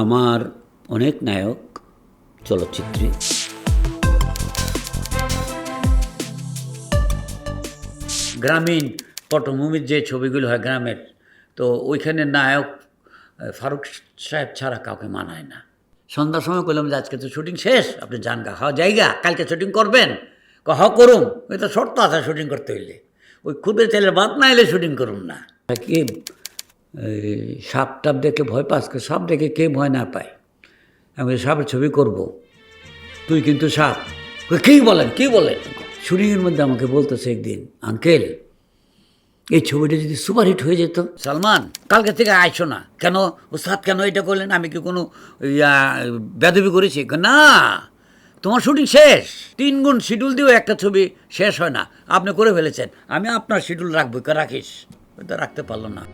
আমার অনেক নায়ক চলচ্চিত্রে। গ্রামীণ পটভূমির যে ছবিগুলো হয় গ্রামের, তো ওইখানে নায়ক ফারুক সাহেব ছাড়া কাউকে মানায় না। সন্ধ্যার সময় বললাম যে আজকে তো শুটিং শেষ, আপনি যান গা, হওয়া জায়গা কালকে শুটিং করবেন, করুম, ওই তো শর্ত আছে শুটিং করতে হইলে, ওই খুদের ছেলের বাদ না এলে শুটিং করুন না। কি সাপ টাপ দেখে ভয় পাস, সাপ দেখে কে ভয় না পায়। আমি সাপের ছবি করব, তুই কিন্তু সাপ। কী বলেন শুটিংয়ের মধ্যে আমাকে বলতেছে একদিন, আঙ্কেল এই ছবিটা যদি সুপারহিট হয়ে যেত, সালমান কালকে থেকে আইসো না কেন, ওস্তাদ কেন এটা করলেন, আমি কি কোনো বেদবি করেছি? না, তোমার শুটিং শেষ, 3 গুণ শিডিউল দিয়েও একটা ছবি শেষ হয় না, আপনি করে ফেলেছেন, আমি আপনার শিডিউল রাখবো, রাখিস। ওটা রাখতে পারলো না।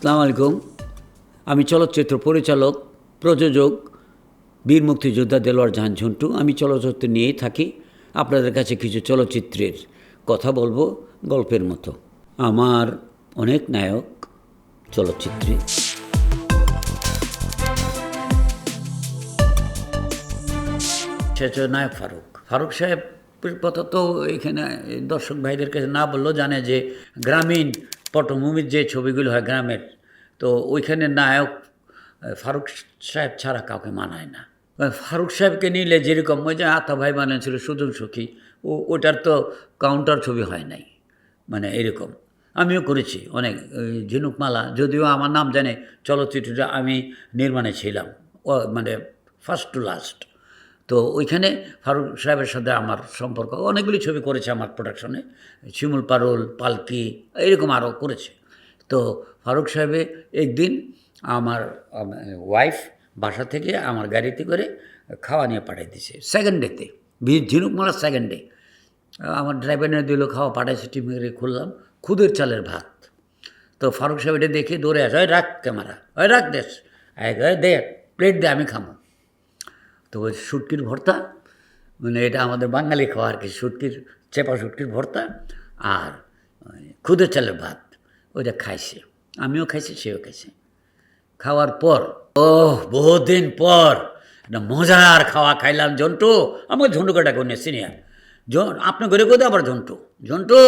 আসসালামু আলাইকুম, আমি চলচ্চিত্র পরিচালক, প্রযোজক, বীর মুক্তিযোদ্ধা দেলোয়ার জাহান ঝন্টু। আমি চলচ্চিত্র নিয়েই থাকি, আপনাদের কাছে কিছু চলচ্চিত্রের কথা বলবো গল্পের মতো। আমার অনেক নায়ক চলচ্চিত্রে। সেটা নায়ক ফারুক সাহেবের কথা তো এখানে দর্শক ভাইদের কাছে না বললেও জানে যে গ্রামীণ পটভূমির যে ছবিগুলো হয় গ্রামের, তো ওইখানে নায়ক ফারুক সাহেব ছাড়া কাউকে মানায় না। ফারুক সাহেবকে নিলে যেরকম ওই যে আতা ভাই বানিয়েছিল সুজন সখী, ওটার তো কাউন্টার ছবি হয় নাই, মানে এরকম। আমিও করেছি অনেক, ঝিনুকমালা, যদিও আমার নাম জানে চলচ্চিত্রটা আমি নির্মাণে ছিলাম, মানে ফার্স্ট টু লাস্ট। তো ওইখানে ফারুক সাহেবের সাথে আমার সম্পর্ক, অনেকগুলি ছবি করেছে আমার প্রোডাকশনে, শিমুল পারুল, পালকি, এরকম আরও করেছে। তো ফারুক সাহেবে একদিন আমার ওয়াইফ বাসা থেকে আমার গাড়িতে করে খাওয়া নিয়ে পাঠিয়ে দিছে, সেকেন্ড ডেতে, ঝিনুকমালার সেকেন্ড ডে। আমার ড্রাইভার নিয়ে দিল, খাওয়া পাঠাইছে, টিফিনে খুললাম, খুদের চালের ভাত। তো ফারুক সাহেব এটা দেখে দৌড়ে আসে, ওই রাখ ক্যামেরা, ওই রাখ দেশ, দে প্লেট দে, আমি খামো। তো ওই শুটকির ভর্তা, মানে এটা আমাদের বাঙালি খাওয়া আর কি, চেপা শুটকির ভর্তা আর খুদের চালের ভাত, ওইটা খাইছে, আমিও খাইছি, সেও খাইছে। খাওয়ার পর বহুদিন পর একটা মজার খাওয়া খাইলাম। ঝন্টু, আমাকে ঝন্টু কাটা করে সিনিয়র, আপনি ঘরে কোথায় আবার ঝন্টু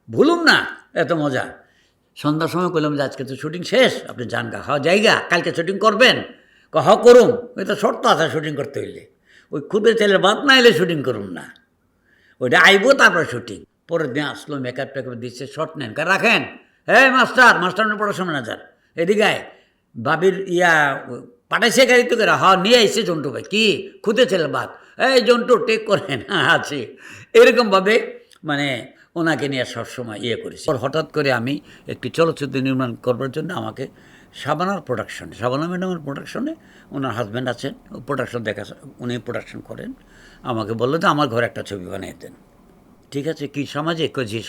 ভুলুম না, এত মজা। সন্ধ্যার সময় বললাম যে আজকে তো শুটিং শেষ, আপনি যান গা, হওয়া জায়গা কালকে শুটিং করবেন, করুম, ওই তো শর্ত আছে শুটিং করতে হইলে, ওই খুদের ছেলের বাদ না এলে শুটিং করুন না, ওইটা আইবো তারপর শুটিং। পরের দিন আসলো, মেকআপ টেকআপ দিচ্ছে, শর্ট নেন, রাখেন, হ্যাঁ মাস্টার পড়াশোনা ম্যানেজার এদিকে বাবির পাঠাইছে গাড়িতে করে, নিয়ে আইসে জন্টু ভাই, কি খুদে ছেলের বাদ, এই জন্টু টেক করেন, আছে এরকমভাবে, মানে ওনাকে নিয়ে সবসময় করেছি। হঠাৎ করে আমি একটি চলচ্চিত্র নির্মাণ করবার জন্য আমাকে শাবানা ম্যাডামের প্রোডাকশনে, ওনার হাজব্যান্ড আছেন, প্রোডাকশন উনি প্রোডাকশন করেন, আমাকে বললো যে আমার ঘরে একটা ছবি বানিয়ে দেন। ঠিক আছে, কি সামাজিক? যে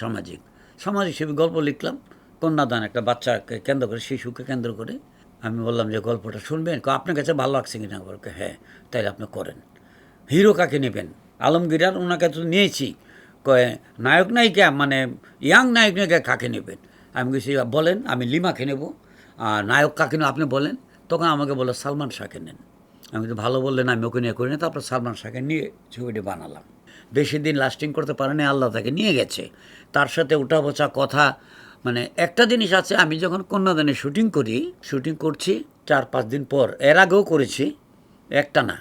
সামাজিক ছবি, গল্প লিখলাম, কন্যাদান, একটা বাচ্চাকে কেন্দ্র করে, শিশুকে কেন্দ্র করে। আমি বললাম যে গল্পটা শুনবেন, আপনার কাছে ভালো লাগছে কিনা, বলকে হ্যাঁ, তাইলে আপনি করেন। হিরো কাকে নেবেন? আলমগীর, আর ওনাকে তো নিয়েছি, কয়ে নায়ক নায়িকা, মানে ইয়াং নায়ক নায়িকা কাকে নেবেন? আমি কিছু বলেন, আমি লিমাকে নেব, আর নায়ক কাকে নেব আপনি বলেন। তখন আমাকে বললো সালমান শাহকে নেন। আমি তো ভালো বললেন, আমি ওকে নিয়ে করি না, তারপর সালমান শাহকে নিয়ে ছবিটি বানালাম। বেশি দিন লাস্টিং করতে পারেনি, আল্লাহ তাকে নিয়ে গেছে। তার সাথে উঠা বসা কথা, মানে একটা জিনিস আছে, আমি যখন কন্যাদানে শুটিং করছি 4-5 দিন পর, এর আগেও করেছি, একটা না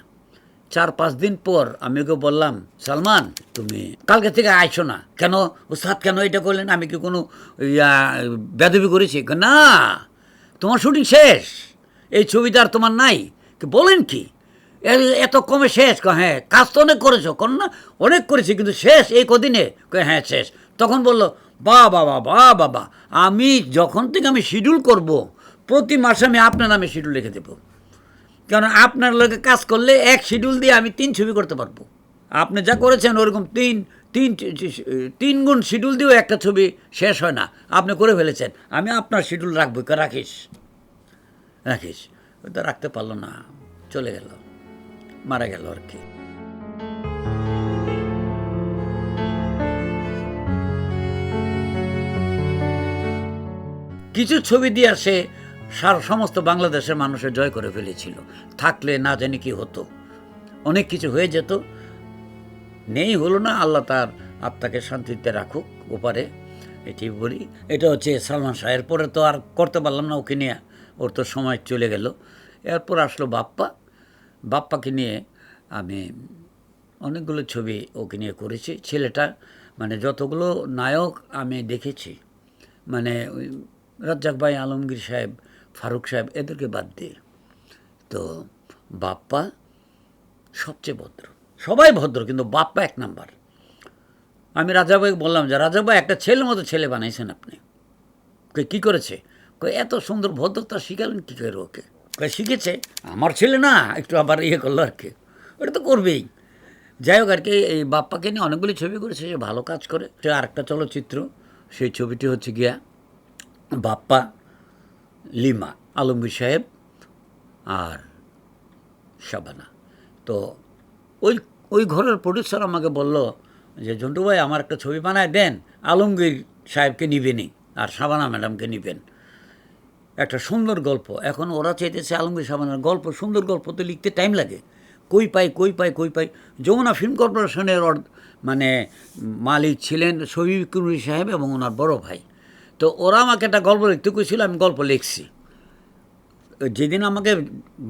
4-5 দিন পর আমি ওকে বললাম, সালমান তুমি কালকে থেকে আইসো না কেন, ওস্তাদ কেন এটা করলেন, আমি কি কোনো বেদবি করেছি? না, তোমার শুটিং শেষ, এই ছবিটা আর তোমার নাই। বলেন কি, এত কমে শেষ? হ্যাঁ, কাজ তো অনেক করেছো, না অনেক করেছি, কিন্তু শেষ এই কদিনে? হ্যাঁ শেষ। তখন বললো, বাবা, আমি যখন থেকে আমি শিডিউল করব, প্রতি মাসে আমি আপনার নামে শিডিউল লিখে দেবো, কারণ আপনার লোকে কাজ করলে এক শিডিউল দিয়ে আমি 3 ছবি করতে পারবো। আপনি যা করেছেন ওরকম তিন গুণ শিডিউল দিয়েও একটা ছবি শেষ হয় না, আপনি করে ফেলেছেন, আমি আপনার শিডিউল রাখবো, রাখিস রাখিস। ওই তো রাখতে পারলো না, চলে গেল, মারা গেল আর কি। কিছু ছবি দিয়ে সে সমস্ত বাংলাদেশের মানুষের জয় করে ফেলেছিল, থাকলে না জানি কি হতো, অনেক কিছু হয়ে যেত। নেই, হলো না, আল্লাহ তার আত্মাকে শান্তিতে রাখুক ওপারে, এটি বলি। এটা হচ্ছে সালমান শাহ। এরপরে তো আর করতে পারলাম না ওকে নিয়ে, ওর তো সময় চলে গেল। এরপর আসলো বাপ্পাকে নিয়ে আমি অনেকগুলো ছবি ওকে নিয়ে করেছি। ছেলেটা মানে যতগুলো নায়ক আমি দেখেছি, মানে ওই রাজ্জাক ভাই, আলমগীর সাহেব, ফারুক সাহেব, এদেরকে বাদ দিয়ে তো বাপ্পা সবচেয়ে ভদ্র। সবাই ভদ্র, কিন্তু বাপ্পা এক নাম্বার। আমি রাজা ভাইকে বললাম যে রাজা ভাই একটা ছেলের মতো ছেলে বানাইছেন আপনি। কী করেছে? এত সুন্দর ভদ্রতা শিখালেন কী করে ওকে? শিখেছে, আমার ছেলে না, একটু আবার ইয়ে করলো আর কি, ওটা তো করবেই। যাই হোক আর কি, এই বাপ্পাকে নিয়ে অনেকগুলি ছবি করেছে, সে ভালো কাজ করে। সে আরেকটা চলচ্চিত্র, সেই ছবিটি হচ্ছে গিয়া বাপ্পা, লিমা, আলমগীর সাহেব আর শাবানা। তো ওই ঘরের প্রডিউসার আমাকে বলল যে জন্টু ভাই আমার একটা ছবি বানায় দেন, আলমগীর সাহেবকে নিবেনই আর শাবানা ম্যাডামকে নিবেন, একটা সুন্দর গল্প। এখন ওরা চাইতেছে আলমগীর শাবানার গল্প, সুন্দর গল্প তো লিখতে টাইম লাগে, কই পাই। যমুনা ফিল্ম কর্পোরেশনের মানে মালিক ছিলেন শহীদ কুরুরি সাহেব এবং ওনার বড় ভাই। তো ওরা আমাকে একটা গল্প লিখতে কইছিল, আমি গল্প লিখছি। যেদিন আমাকে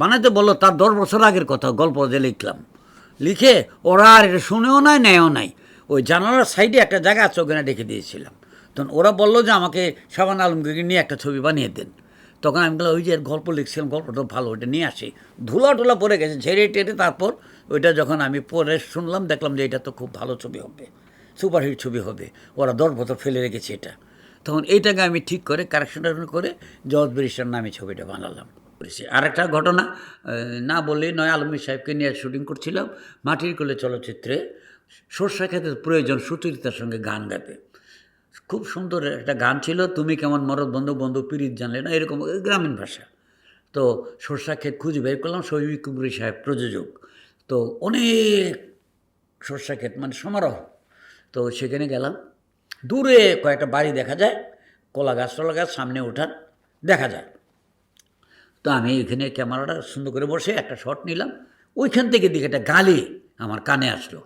বানাতে বললো তার 10 বছর আগের কথা, গল্প যে লিখলাম, লিখে ওরা আর এটা শুনেও নাই, নেয়ও নাই। ওই জানালার সাইডে একটা জায়গা আছে, ওখানে রেখে দিয়েছিলাম। তখন ওরা বললো যে আমাকে শাবানা আলমগীরকে নিয়ে একটা ছবি বানিয়ে দেন। তখন আমি বললাম ওই যে গল্প লিখছিলাম, গল্পটা ভালো, ওইটা নিয়ে আসি। ধুলা পড়ে গেছে, ঝেড়ে টেরে তারপর ওইটা যখন আমি পরে শুনলাম, দেখলাম যে এটা তো খুব ভালো ছবি হবে, সুপারহিট ছবি হবে। ওরা 10 বছর ফেলে রেখেছে এটা। তখন এইটাকে আমি ঠিক করে কারেকশন করে জজ ব্যারিস্টার নামে ছবিটা বানালাম। আরেকটা ঘটনা না বললেই নয়, আলমগীর সাহেবকে নিয়ে শুটিং করছিলাম মাটির কোলে চলচ্চিত্রে। সর্ষা খেতে প্রয়োজন সুচরিতার সঙ্গে গান গাবে, খুব সুন্দর একটা গান ছিল, তুমি কেমন মরদ বন্ধু বন্ধু পীড়িত জানলে না, এরকম গ্রামীণ ভাষা। তো সর্ষা ক্ষেত খুঁজে বের করলাম, শহীদ কুবরি সাহেব প্রযোজক। তো অনেক সর্ষা ক্ষেত মানে সমারোহ। তো সেখানে গেলাম, দূরে কয়েকটা বাড়ি দেখা যায়, কলা গাছ সামনে ওঠার দেখা যায়। তো আমি এখানে ক্যামেরাটা সুন্দর করে বসে একটা শট নিলাম। ওইখান থেকে দিকে একটা গালি আমার কানে আসলো।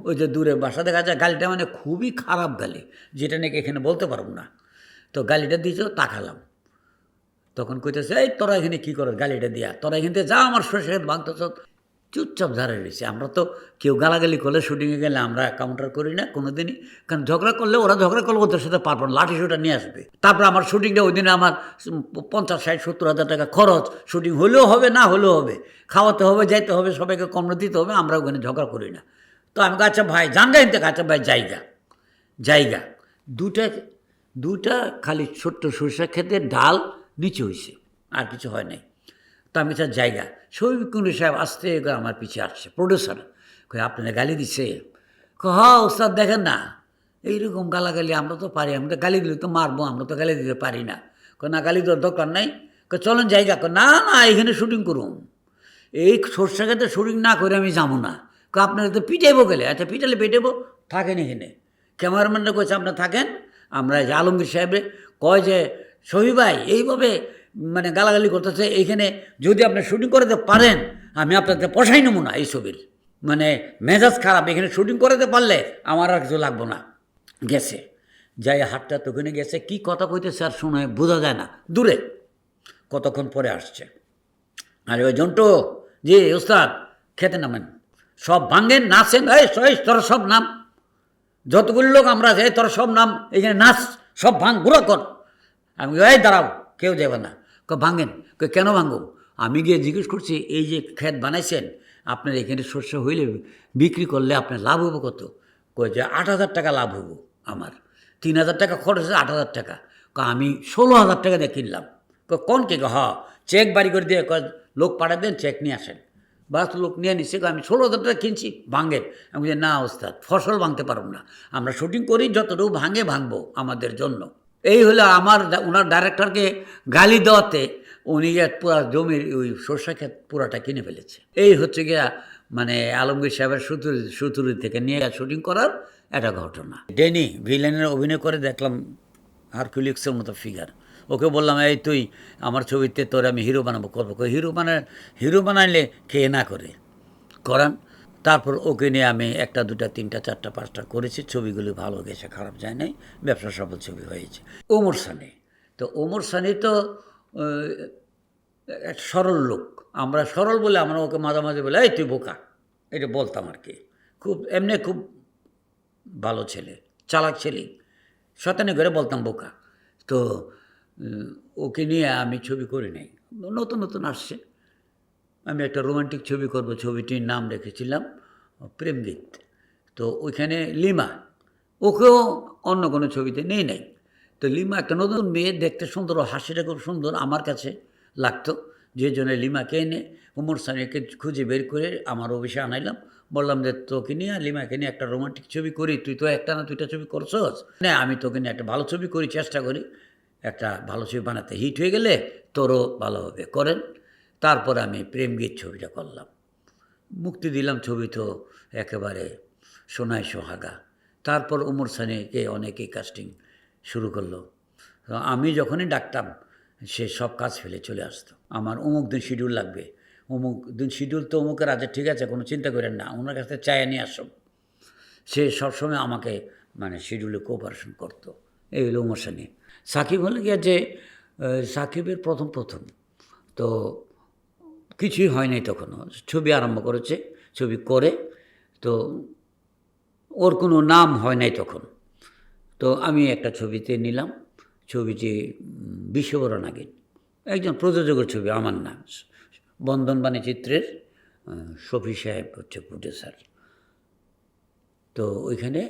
ওই যে দূরে বাসা দেখা যায়, গালিটা মানে খুবই খারাপ গালি, যেটা নাকি এখানে বলতে পারবো না। তো গালিটা দিয়েছ, তাকালাম। তখন কইতেছে এই তোরা এখানে কী করো, গালিটা দিয়া তোরা এখান থেকে যা, আমার সরষে ভাঙতেছ। চুপচাপ ধারে রয়েছে। আমরা তো কেউ গালাগালি করলে শুটিংয়ে গেলে আমরা কাউন্টার করি না কোনো দিনই, কারণ ঝগড়া করলে ওদের সাথে পারবো না, লাঠি সোটা নিয়ে আসবে। তারপর আমার শুটিংটা ওই দিনে আমার 50, 60, 70 হাজার টাকা খরচ, শুটিং হলেও হবে না হলেও হবে, খাওয়াতে হবে, যাইতে হবে, সবাইকে কমরা দিতে হবে, আমরা ওখানে ঝগড়া করি না। তো আমি আচ্ছা ভাই জান গাইন থেকে, আচ্ছা ভাই জায়গা দুটা খালি ছোট্ট সরষা খেতে ডাল নিচে হয়েছে, আর কিছু হয় নাই। তো আমি স্যার জায়গা, শহীদ কুন্ডু সাহেব আসতে আমার পিছিয়ে আসছে, প্রডিউসার কই আপনারা গালি দিচ্ছে? হ্যাঁ ওস্তাদ দেখেন না, এইরকম গালাগালি আমরা তো পারি, আমরা গালি দিলে তো মারবো, আমরা তো গালি দিতে পারি না। না গালি দেওয়ার দরকার নাই, চলেন জায়গা। না এখানে শুটিং করুন, এই সরষা খেতে শুটিং না করে আমি যাবো না। আপনারা তো পিটাইবো গেলে, আচ্ছা পিটালে পিটাবো, থাকেন এখানে। ক্যামেরাম্যানরা কয়েছে আপনারা থাকেন, আমরা যে আলমগীর সাহেবে কয় যে শহীদ ভাই এইভাবে মানে গালাগালি করতেছে, এইখানে যদি আপনি শুটিং করতে পারেন আমি আপনাকে পোষাই নেবো না, এই ছবির মানে মেজাজ খারাপ, এখানে শুটিং করতে পারলে আমার আর কিছু লাগবো না। গেছে যাই হাতটা তো ওখানে গেছে, কী কথা কইতেছে আর শোনায় বোঝা যায় না, দূরে কতক্ষণ পরে আসছে। আরে ওই জন্টু জি ওস্তাদ, খেতে নামেন, সব ভাঙেন, নাচেন, এই তোরা সব নাম, যতগুলো লোক আমরা যাই তোরা সব নাম, এখানে নাচ, সব ভাঙ গুঁড়ো কর। আমি এই দাঁড়াও, কেউ যাবে না। ভাঙেন। কেন ভাঙব? আমি গিয়ে জিজ্ঞেস করছি এই যে ক্ষেত বানাইছেন আপনার, এখানে শস্য হইলে বিক্রি করলে আপনার লাভ হবো কত? যে 8,000 টাকা লাভ হবো আমার, 3,000 টাকা খরচ হচ্ছে, 8,000 টাকা। আমি 16,000 টাকা দিয়ে কিনলাম। কোন কে? চেক বাড়ি করে দিয়ে লোক পাঠা দেন, চেক নিয়ে আসেন। বাস লোক নিয়ে নিচ্ছে, আমি 16,000 টাকা কিনছি, ভাঙেন। আমি বলছি না ওস্তাদ, ফসল ভাঙতে পারব না, আমরা শুটিং করি, যতটুকু ভাঙবো আমাদের জন্য। এই হলো আমার ওনার ডাইরেক্টরকে গালি দেওয়াতে উনি পুরা জমির ওই সরষা ক্ষেত পুরাটা কিনে ফেলেছে। এই হচ্ছে গিয়া মানে আলমগীর সাহেবের সুতুরি থেকে নিয়ে শুটিং করার একটা ঘটনা। ডেনি ভিলেনের অভিনয় করে দেখলাম হারকিউলিক্সের মতো ফিগার। ওকে বললাম, এই তুই আমার ছবিতে তোর আমি হিরো বানাবো, করবো। হিরো বানাইলে খেয়ে না করান। তারপর ওকে নিয়ে আমি 1, 2, 3, 4, 5টা করেছি। ছবিগুলি ভালো গেছে, খারাপ যায় নাই, ব্যবসা সফল ছবি হয়েছে। ওমর সানি, তো ওমর সানি তো একটা সরল লোক, আমরা সরল বলে আমরা ওকে মাঝে মাঝে বলে এই তুই বোকা, এটা বলতাম আর কি। খুব এমনি খুব ভালো ছেলে, চালাক ছেলে, শয়তানি করে বলতাম বোকা। তো ওকে নিয়ে আমি ছবি করি নাই, নতুন নতুন আসছে। আমি একটা রোমান্টিক ছবি করব, ছবিটির নাম রেখেছিলাম প্রেমগীত। তো ওইখানে লিমা, ওকেও অন্য কোনো ছবিতে নেই নাই। তো লিমা একটা নতুন মেয়ে, দেখতে সুন্দর, ও হাসিটা খুব সুন্দর আমার কাছে লাগতো, যে জন্য লিমাকে এনে ওমর সানিকে খুঁজে বের করে আমার অফিসে আনাইলাম। বললাম যে তোকে নিয়ে লিমাকে নিয়ে একটা রোমান্টিক ছবি করি, তুই তো একটা না 2টা ছবি করছস না, আমি তোকে নিয়ে একটা ভালো ছবি করি, চেষ্টা করি একটা ভালো ছবি বানাতে, হিট হয়ে গেলে তোরও ভালো হবে, করেন। তারপর আমি প্রেমগীত ছবিটা করলাম, মুক্তি দিলাম। ছবি তো একেবারে সোনায় সোহাগা। তারপর ওমর সানিকে অনেকেই কাস্টিং শুরু করলো। তো আমি যখনই ডাকতাম সে সব কাজ ফেলে চলে আসতো। আমার অমুক দিন শিডিউল লাগবে, অমুক দিন শিডিউল তো অমুকের আজ, ঠিক আছে কোনো চিন্তা করেন না, ওনার কাছে চায় নিয়ে আসো। সে সবসময় আমাকে মানে শিডিউলে কোঅপারেশন করতো। এই হলো ওমর সানি। সাকিব হলে গিয়ে যে সাকিবের প্রথম তো কিছুই হয় নাই তখনও, ছবি আরম্ভ করেছে, ছবি করে তো ওর কোনো নাম হয় নাই তখন। তো আমি একটা ছবিতে নিলাম, ছবিটি বিশ্ববরণ আগে, একজন প্রযোজকের ছবি, আমার না, বন্ধন বাণী চিত্রের শফি সাহেব হচ্ছে প্রডিউসার। তো ওইখানে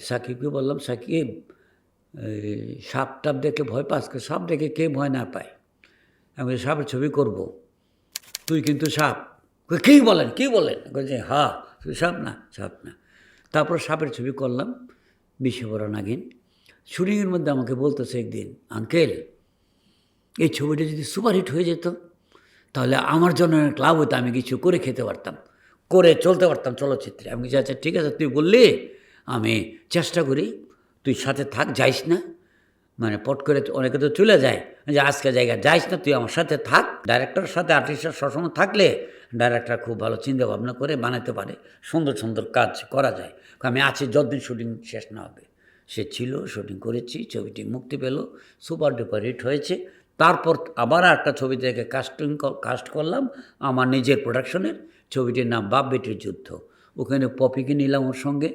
সাকিবকে বললাম, সাকিব সাপ টাপ দেখে ভয় পাস, সাপ দেখে কে ভয় না পায়, আমি সাপের ছবি করব, তুই কিন্তু সাপ। কী বলেন বলছে হ্যাঁ তুই সাপ না। তারপর সাপের ছবি করলাম, বিশ্ববরণ নাগিন। শুটিংয়ের মধ্যে আমাকে বলতেছে একদিন, আঙ্কেল এই ছবিটা যদি সুপারহিট হয়ে যেত তাহলে আমার জন্য অনেক লাভ হতো, আমি কিছু করে খেতে পারতাম, করে চলতে পারতাম চলচ্চিত্রে। আমি কিছু, আচ্ছা ঠিক আছে তুই বললি, আমি চেষ্টা করি, তুই সাথে থাক, যাইস না, মানে পট করে অনেকে তো চলে যায়, যে আজকে জায়গা যাইস না, তুই আমার সাথে থাক। ডাইরেক্টরের সাথে আর্টিস্টের সবসময় থাকলে ডাইরেক্টর খুব ভালো চিন্তা ভাবনা করে বানাতে পারে, সুন্দর সুন্দর কাজ করা যায়। আমি আছি যতদিন শুটিং শেষ না হবে। সে ছিল, শুটিং করেছি, ছবিটি মুক্তি পেল, সুপার ডুপার হিট হয়েছে। তারপর আবার একটা ছবি থেকে কাস্ট করলাম আমার নিজের প্রোডাকশনের, ছবিটির নাম বাপ বেটির যুদ্ধ। ওখানে পপিকে নিলাম ওর সঙ্গে,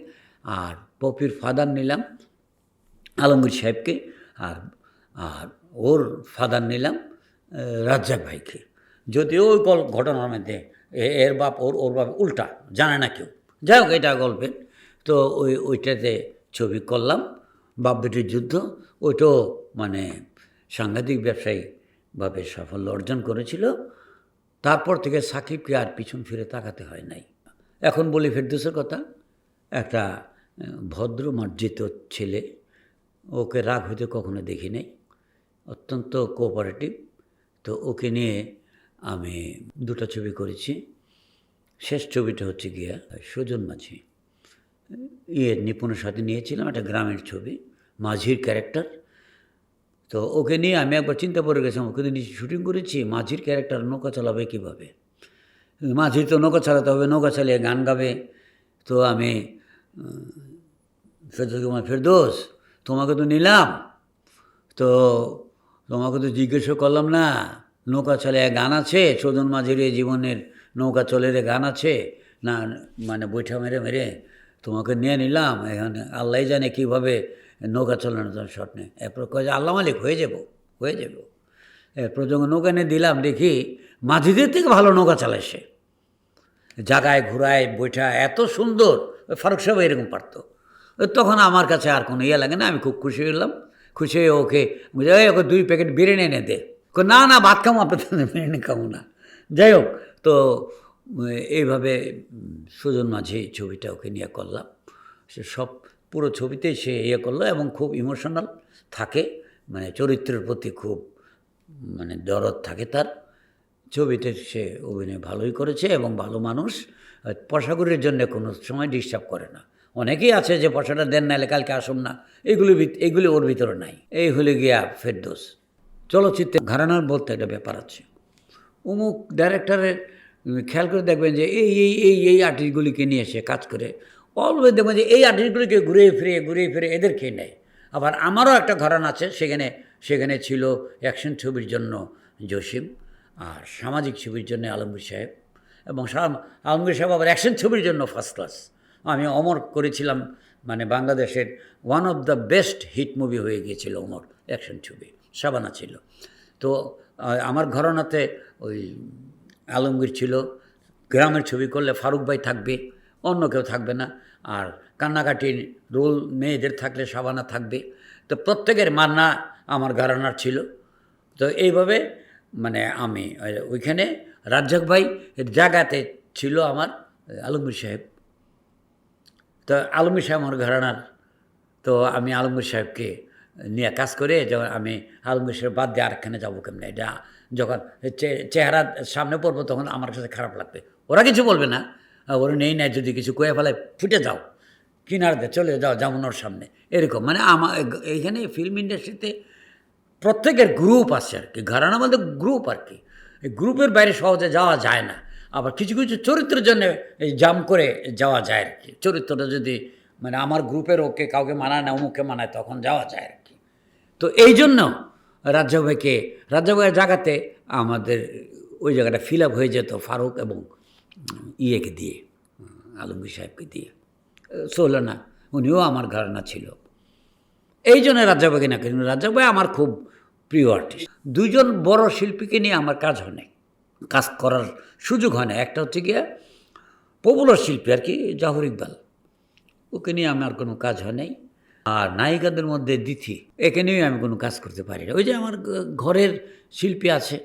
আর পপির ফাদার নিলাম আলমগীর সাহেবকে, আর আর ওর ফাদার নিলাম রাজ্জাক ভাইকে। যদিও ওই ঘটনার মধ্যে এর বাপ ওর বাপ উল্টা, জানে না কেউ, যাই হোক এটা গল্পের। তো ওইটাতে ছবি করলাম বাপ বেটির যুদ্ধ। ওইটাও মানে সাংঘাতিক ব্যবসায়িকভাবে সাফল্য অর্জন করেছিল। তারপর থেকে সাকিবকে আর পিছন ফিরে তাকাতে হয় নাই। এখন বলি ফেরদৌসের কথা, একটা ভদ্র মার্জিত ছেলে, ওকে রাগ হইতে কখনো দেখি নাই, অত্যন্ত কোঅপারেটিভ। তো ওকে নিয়ে আমি 2টা ছবি করেছি। শেষ ছবিটা হচ্ছে গিয়া সুজন মাঝি, নিপুণের সাথে নিয়েছিলাম, একটা গ্রামের ছবি, মাঝির ক্যারেক্টার। তো ওকে নিয়ে আমি একবার চিন্তা করে গেছিলাম, ওকে নিয়ে শুটিং করেছি, মাঝির ক্যারেক্টার নৌকা চালাবে কীভাবে, মাঝির তো নৌকা চালাতে হবে, নৌকা চালিয়ে গান গাবে। তো আমি ফেরদৌস তোমাকে তো নিলাম, তো তোমাকে তো জিজ্ঞেসও করলাম না, নৌকা চালিয়ে গান আছে, সুজন মাঝির জীবনের নৌকা চলে গান আছে না, মানে বৈঠা মেরে মেরে তোমাকে নিয়ে নিলাম, এখানে আল্লাহ জানে কীভাবে নৌকা চালানো তোমার শট নেই। এরপর কয়ে যে আল্লাহ মালিক হয়ে যাব। এরপর যখন নৌকা নিয়ে দিলাম, দেখি মাঝিদের থেকে ভালো নৌকা চালায় সে, জাগায় ঘুরায় বৈঠা এত সুন্দর, ফারুক সাহেব এরকম পারত। তখন আমার কাছে আর কোনো ইয়ে লাগে না, আমি খুব খুশি হলাম। খুশি হয়ে ওকে 2 প্যাকেট বিরিয়ানি এনে দে। না ভাত খাবো, আপনার বিরিয়ানি খাবো না। যাই হোক, তো এইভাবে সুজন মাঝি ছবিটা ওকে নিয়ে করলাম। সে সব পুরো ছবিতেই সে ইয়ে করলো এবং খুব ইমোশনাল থাকে, মানে চরিত্রের প্রতি খুব মানে দরদ থাকে তার। ছবিতে সে অভিনয় ভালোই করেছে এবং ভালো মানুষ। পয়সাকড়ির জন্যে কোনো সময় ডিস্টার্ব করে না। অনেকেই আছে যে পয়সাটা দেন নাহলে কালকে আসুন না, এগুলি ওর ভিতরে নাই। এই হলে গিয়া ফেরদৌস। চলচ্চিত্রে ঘরানার বলতে একটা ব্যাপার আছে। অমুক ডাইরেক্টরের খেয়াল করে দেখবেন যে এই আর্টিস্টগুলিকে নিয়ে সে কাজ করে, অলওয়েজ দেখবেন যে এই আর্টিস্টগুলিকে ঘুরিয়ে ফিরে এদেরকে নেয়। আবার আমারও একটা ঘরানা আছে, সেখানে ছিল অ্যাকশন ছবির জন্য জসিম, আর সামাজিক ছবির জন্য আলমগীর সাহেব, এবং আলমগীর সাহেব আবার অ্যাকশন ছবির জন্য ফার্স্ট ক্লাস। আমি অমর করেছিলাম, মানে বাংলাদেশের one of the best hit movie হয়ে গিয়েছিল অমর, অ্যাকশন ছবি, শাবানা ছিল। তো আমার ঘরানাতে ওই আলমগীর ছিল। গ্রামের ছবি করলে ফারুক ভাই থাকবে, অন্য কেউ থাকবে না। আর কান্নাকাটির রোল মেয়েদের থাকলে শাবানা থাকবে। তো প্রত্যেকের মান্না আমার ঘরানার ছিল। তো এইভাবে মানে আমি ওইখানে রাজ্জাক ভাই এর জায়গাতে ছিল আমার আলমগীর সাহেব। তো আলমগীর সাহেব আমার ঘরানার। তো আমি আলমগীর সাহেবকে নিয়ে কাজ করে, যখন আমি আলমগীর সাহেব বাদ দিয়ে আরেকখানে যাবো কেমনে, এটা যখন চেহারা সামনে পড়বো তখন আমার কাছে খারাপ লাগবে। ওরা কিছু বলবে না, ওরা নেই যদি কিছু কয়ে ফেলায় ফুটে যাও, কিনারতে চলে যাও যেমন ওর সামনে, এরকম। মানে আমার এইখানে ফিল্ম ইন্ডাস্ট্রিতে প্রত্যেকের গ্রুপ আছে আর কি, ঘরানা আমাদের গ্রুপ আর কি। এই গ্রুপের বাইরে সহজে যাওয়া যায় না। আবার কিছু কিছু চরিত্রের জন্য এই জাম করে যাওয়া যায় আর কি। চরিত্রটা যদি মানে আমার গ্রুপের ওকে কাউকে মানায় না, অমুককে মানায়, তখন যাওয়া যায় আর কি। তো এই জন্য রাজ্জাক ভাইয়ের জায়গাতে আমাদের ওই জায়গাটা ফিল আপ হয়ে যেত ফারুক এবং ইয়েকে দিয়ে, আলমগীর সাহেবকে দিয়ে। চলল না, উনিও আমার ঘরানা ছিল। এই জন্য রাজ্জাক ভাইকে না, কিন্তু রাজ্জাক ভাই আমার খুব প্রিয় আর্টিস্ট। দুইজন বড় শিল্পীকে নিয়ে আমার কাজ হয় নাই, কাজ করার সুযোগ হয় না। একটা হচ্ছে গিয়া পপুলার শিল্পী আর কি, জাহর ইকবাল, ওকে নিয়ে আমার কোনো কাজ হয় নাই। আর নায়িকাদের মধ্যে দিথি, একে নিয়েও আমি কোনো কাজ করতে পারি না। ওই যে আমার ঘরের শিল্পী আছে,